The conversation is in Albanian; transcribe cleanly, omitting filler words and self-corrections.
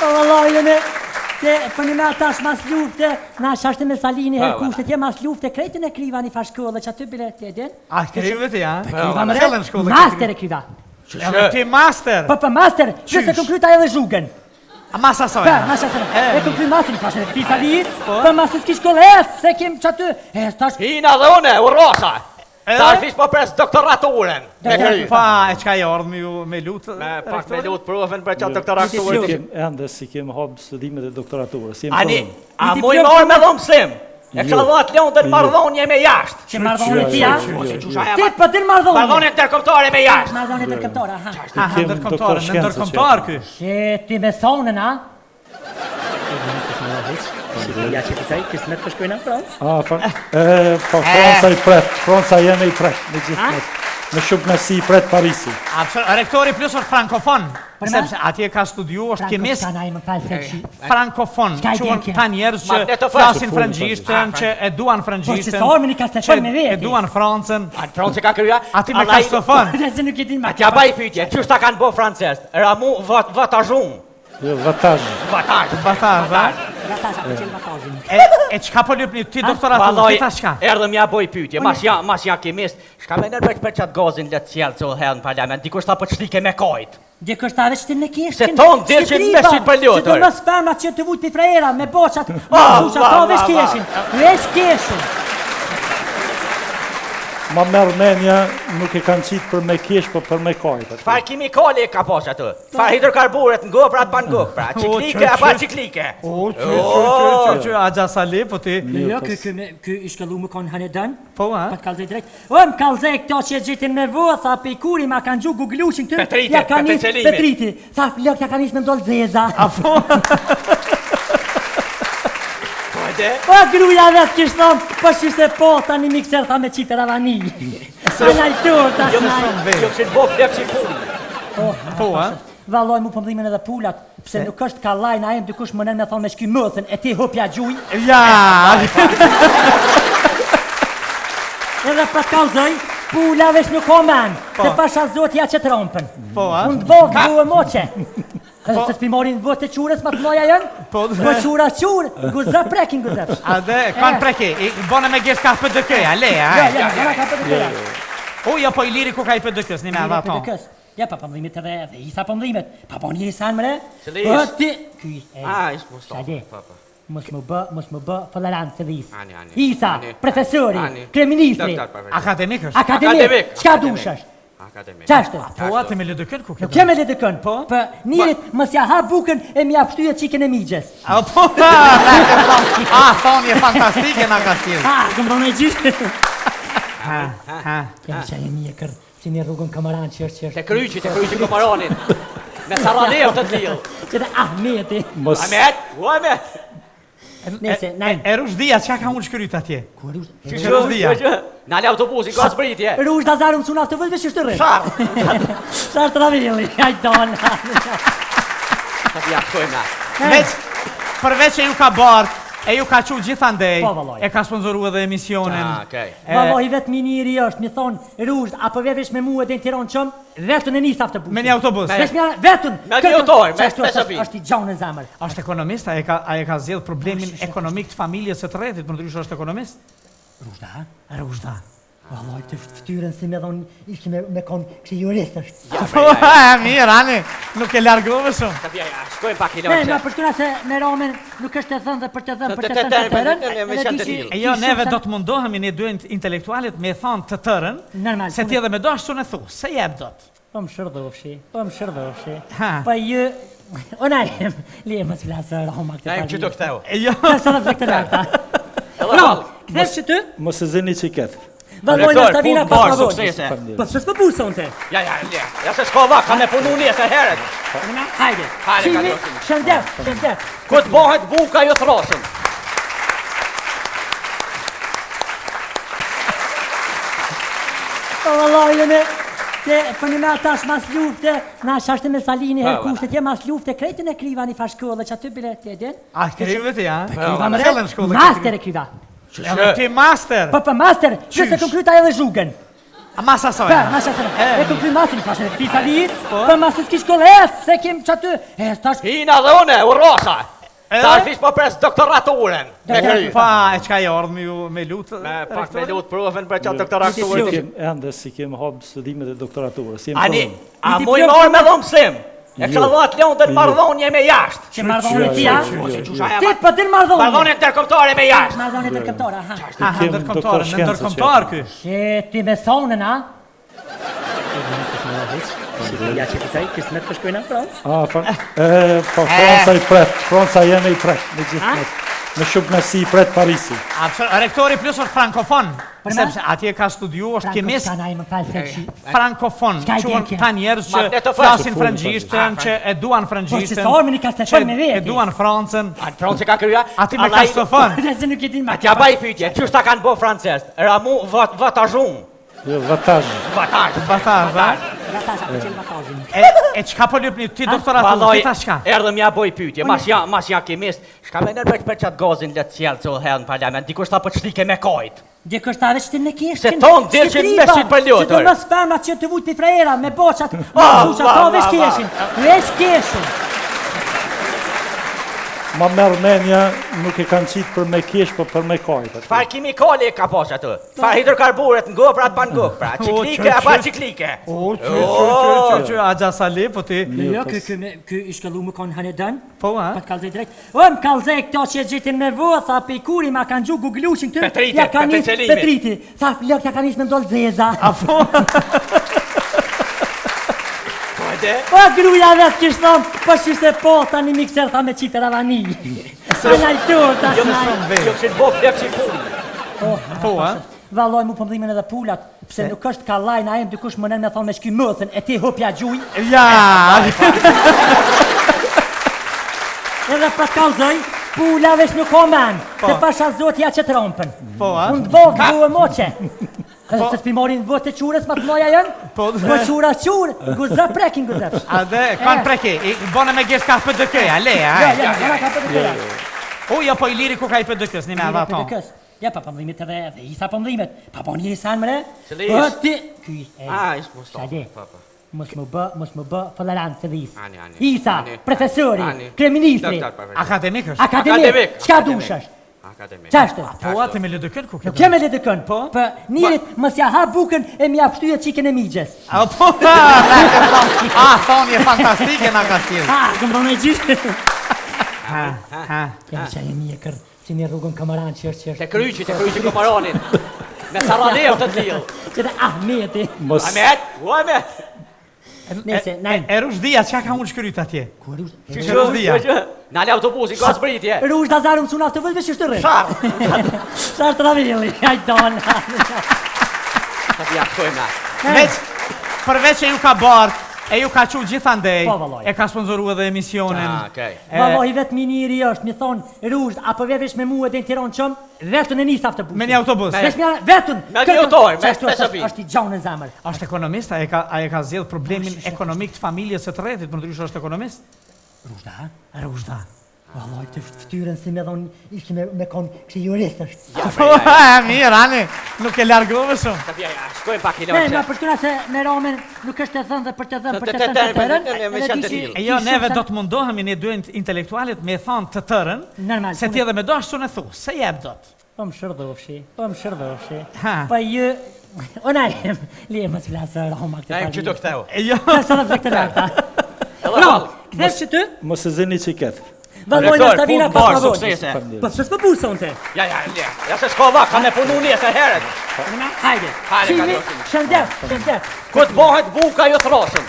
Vallaj, për një me atash mas lufte, na shashtë me Salini her kushtet, je mas lufte, krejtën e kriva një fa shkollë, që aty bile të edin. A, krive të ja? Master e kriva. Ti master? Pa master, që se këm kryta edhe zhugën. A masa soja? Pa, masa soja. E këm kry master një fashën e këti Salin, për masës ki shkollë, se kem që aty, stash... Hina dhe une, u rosa! Ta fish po pres doktoraturen. Pa, e qka e ardhë me lutë? Pak me lutë profen për qatë doktoraturen. Ende si kem hapë studimet e doktoraturës. Ani, a muj marrë me dhomësim? E kështë dhat leon të mardhonje me jashtë. Që mardhonje ti, a? Ti për të mardhonje. Mardhonje ndërkombëtare me jashtë. Mardhonje ndërkombëtare, aha. Aha, ndërkombëtare, në ndërkombëtar kë. Ti me thonën, a? Ja që këtaj, kismet për shkojnë në Francë? Po Franca i pret, Franca jeme i pret, me gjithë me. Në shumë nësi i pret Parisi. Rektori plus është frankofon, sepse atje ka studiu, është kemist frankofon, që ta njerës që flasin frëngjishtën, që e duan frëngjishtën, që e duan Francën. Francë ka kryja? Ati me kastofon. Atja baj pytje, qështë ta kanë bo francesë? Ramu vatajun. Vatajë. E qka po ljupni ti doktoratu, ti ta shka? Erdhëm ja boj pytje, mas ja kemist, shka me nërbeq për qatë gazin letë cjellë që herë në parlament, dikush ta për që shlike me kajt. Dikush ta veç të në kishkin. Se tonë dirë që me shqit për ljotër. Që do në sperma që të vujt për frejera, me boqat, ta veç kishin, veç kishin. Ma mërmenja nuk e kanë qitë për me kish, për për me kajtë. Far kimikali e ka posh atë? Far hidrokarburet në gopra të pan gopra? Ciklike a pa ciklike? A gjasali, po ti? Jo, kë ishkellu më konë hanedan. Po, a? Pa të kalzej drejt. Më kalzej këto që gjitin me vë, tha pe i kuri ma kanë gju guglushin të... Petriti. Tha lëk ja kanë ishë me ndollë zeza. A po? Po gruja vetë kishë thonë, po shishtë e po, ta një mikser tha me qitë ravani. A najtur, ta snaj. Jo kështë bo flek që i punë. Po, a? Valoj mu pëmdhimin edhe pullat, pse nuk është ka lajna e më dykush më nën me thonë me shky mëthën, e ti hupja gjuj. Ja! Edhe për kalzoj, pullave sh'nuk o men, se pasha zotja që të rompën. Po, a? Unë të bovë buë moqe. Se s'pi morin vët e qurës ma të moja jënë? Po qura qurë, guzra prekin guzrëpsh. A dhe, kanë preki, i bone me gjesë ka për dëkëja, le, a? Ja, ka për dëkëja. Uja, po i liri ku ka i për dëkës, një me adha tonë. Ja, pa pëmdhimit edhe, dhe isa pëmdhimit. Pa po një isan mëre? Qëli Po ishë? ti... Ishë Mustafa. Mos më bë fëllaranë se dhis. Ani. Isa, profesori, kreministri. Akademik është? Akademik, qka dushështë? Qashtë? Po, atë me ledëkën ku ke? Nuk kem e ledëkën, për njërit mës ja ha bukën e mi apshtyje qikën e migjes. A, po, thonje fantastike nga ka stilë. Këmë e gjithë. Ha. Ja, që e mi e kërë, si një rrugën këmaran që është. Te kryqi këmaranin. Me Sarajev të t'lilë. Që dhe Ahmeti. Ahmet. Nese, najnë. E Rushdia, qa ka unë shkryt atje? Ku e Rushdia? Nale autobusi, ka zbritje. Rush da zarë më cuna të vëllve që shtë rrë. Sharë të ravilli, hajton. Të t'ja shkojmë na. Përveç e ju ka bartë, e ju ka qu gjithandej, Po, vallaj. e ka sponsoru edhe emisionin. Vallaj, vetë miniri është, mi thonë, Rush, apo vesh me mu edhe në Tiron qëmë, vetën e njësë aftë busë. Me një autobus. Vetën! Me një autor, me Qashtu është i gjaun e zamër. Është ekonomist, a e ka zjedh problemin ekonomik të familjes e të rretit, për ndryshë është ekonomist? Rushda. Vallaj, të ftyrën si me dhonë, ishë me konë kështë jurist është. Mirë, Ani, nuk e largove shumë. Të t'ja, shkojmë pak i Ne, lorë ma që. përshkuna se me Romen nuk është të thënë dhe për të thënë për të Të thënë të tërën, tërën. me qanë të tillë. E jo, neve do të mundohemi një dy intelektualit me thonë të tërën, Normal. se ti edhe me do ashtu në thu, se jep do të. Po më shërdofshi. Ha. Po ju... O najem, li e më s'flasë Roma këtë Na im që të këteu. Jo. Kësë dhe këtë larta. Këthe që ty? Mos e zeni që ketë. Valojnë është të vina pas barë, pavojnë. suksese. Po pësë më pusë onë te? Ja se s'ka vak, ka me punu një se heret. Hajde. Hajde, Shini, kalofim. shëndet. Këtë bëhet buka ju throsin. O valojnë, se për një me atash mas lufte, na shashtë me Salini her kushtet, je mas lufte, krejtën e kriva një fa shkollë, që aty bile të edin. A, krive ti, ja? Kriva më re, master e kriva. Ti master? Po master, që se këm kryta edhe zhugën. Masa Pa, soja. masa se e kom kry masin, thashë, ti Sali, për masë s'ki shkollë se kem që aty, tash, Hina dhe une, u rosa. Ta fish po pres doktoraturen. Me kry. Pa, e qka e ardhë me lutë? Me pak me lut provën për qatë doktoraturen. Ende si kemë hapë studimet e doktoraturës. Ani, a muj marrë me dhomë mësim? E kësha dhat leon të marrëdhonje me jashtë. që marrëdhonje ti, a? Ti Ti për din marrëdhonje. Marrëdhonje ndërkombëtare me jashtë. Marrëdhonje ndërkombëtare, aha. Aha, ndërkombëtar ky. Ti me thonën, a? Ja që këtaj, kismet për shkojnë në Francë. Po Franca jemi i pret, me gjithë mos. Me shumë nësi i pret Parisi. Rektori plus është frankofon, sepse atje ka studiu, është kemist frankofon, që ta njerëz që flasin frëngjishtën, që e duan frëngjishtën, e duan Francën. Francë ka kryja? Ati me kastofon. Atja baj pytje, qështë ta kanë bo francesë? Ramu vatajun. Jo, vataj. Vataj, e qka po lypni ti doktoratur, ti ta shka? Erdhe mja boj pytje, mas ja kemist, shka me nërbeq për qatë gazin letë cjellë që herë në parlament, dikush ta për qëtike me kajt. Dikush ta veç ti në kishtin. Se tonë dirqin me shqit për ljotër. Se të më sperma që të vujt për frejera, me boqat, me shushat, ta veç kishin. Veç kishin. Ma merë menja nuk e kanë qitë për me kish, për për me kajt. Far kimikali e ka posh atë? Far hidrokarburet në goprat pa në gopra? Ciklike a pa ciklike? A gjasali, po ti? Jo, kë ishkallu më konë hanedan. Po, ha? Pa t'kallzej drejt. Më kallzej këto që e gjitin me vë, tha pe i kuri ma kanë gju googlushin këtë. Petriti. Tha flok ja kanë ishë me ndollë zeza. A po? Po gruja vetë kishtë thonë, po shishtë e po, ta një mikser tha me qitë ravani. Se najtur, ta snaj. Jo kështë bo flek që i punë. Po, ha? Valoj mu pëmdhimin edhe pulat, pse nuk është ka lajna e më dikush më nën me thonë me shky mëthën, e ti hupja gjuj. Ja! Edhe për t'kallzoj, pula vesh nuk o men, se pasha zotja që trompën. Po, ha? Unë t'bogë buë moqe. Se s'pi morin vëtë të qurës ma të moja jënë? Po qura qurë, guzë prekin guzë. Ade, kanë preki, bone me gjesë ka PDK-ja, le, ha? Ja, ka PDK-ja. Ja, po i liri ku ka i PDK-s, një me adha tonë. Ja, pa pëmdhimit edhe, dhe isa pëmdhimit. Pa po njëri sanë mëre? Qële ish? Ti... Ishë më stofë. Mos më bë fëllarant se vis. Ani. Isa, profesori, kreministri. Akademik është? Akademik, qka dush është? Akademik. Qashtë? Po, atë me ledëkën ku këtë? Nuk jem e ledëkën, po? Për njerit mës ja ha bukën e mi apshtyje qikën e migjes. A, po, thonë je fantastike nga ka stilë. Këmë thonë e gjithë. Ha. Qa e mi e kërë, si një rrugën kamaran që është. Te kryqi kamaranin. Me Saranev të t'lilë. Që dhe Ahmeti. Ahmet. Nese, najmë. E Rushdia, qa ka unë shkryt atje? Ku Rushda? Që Rushdia? Nale autobusi, ka zbritje. Rushda zarëm suna të vëzve që shtë rrë. Sharë të ravilli, hajdonë. Sa t'ja shkojmë na. Përveç e ju ka bartë, e ju ka qu gjithandej, Po, vallaj. e ka sponsoru edhe emisionin. Valloj, vetë miniri është, mi thonë, Rushd, apo vevesh me mu e dhe në Tiron qëmë, vetën e njësë autobusin. Me një autobus. Vetën. Me një autor, me shpesëfi. është i gjonë në zemër. Është ekonomist, a e ka zjedhë problemin ekonomik të familjes së të rretit, për ndryshë është ekonomist? Rushda, ha? Rushda. Valloj, të ftyrën si me dhonë, ishte me konë kështë jurist është. Mirë, ani, nuk e largove shumë. Shkojmë pak i Ne, loqe. për shkuna se me Romen nuk është të thënë dhe për të thënë, për të thënë të tërën. E jo, neve do të mundohemi ne dy intelektualit me thonë të tërën, Normal. se ti edhe me do ashtu në thu, se jeb do të. Po më shërdofshi, Ha. Po ju... O najmë, lije më s'flasë Roma këtë Najmë që të këtheu. Jo. Kësa dhe flektë larta. No, këthesh që ty? Mos e zeni që ketë. Vallojnë është të vina pas barë, më vojnë. suksese. Po, së s'pë pusën të. Ja se s'ka vak, ka me punu një se heret. Hajde. Hajde, Shimi, ka shëndet. Këtë bëhet buka ju throsin.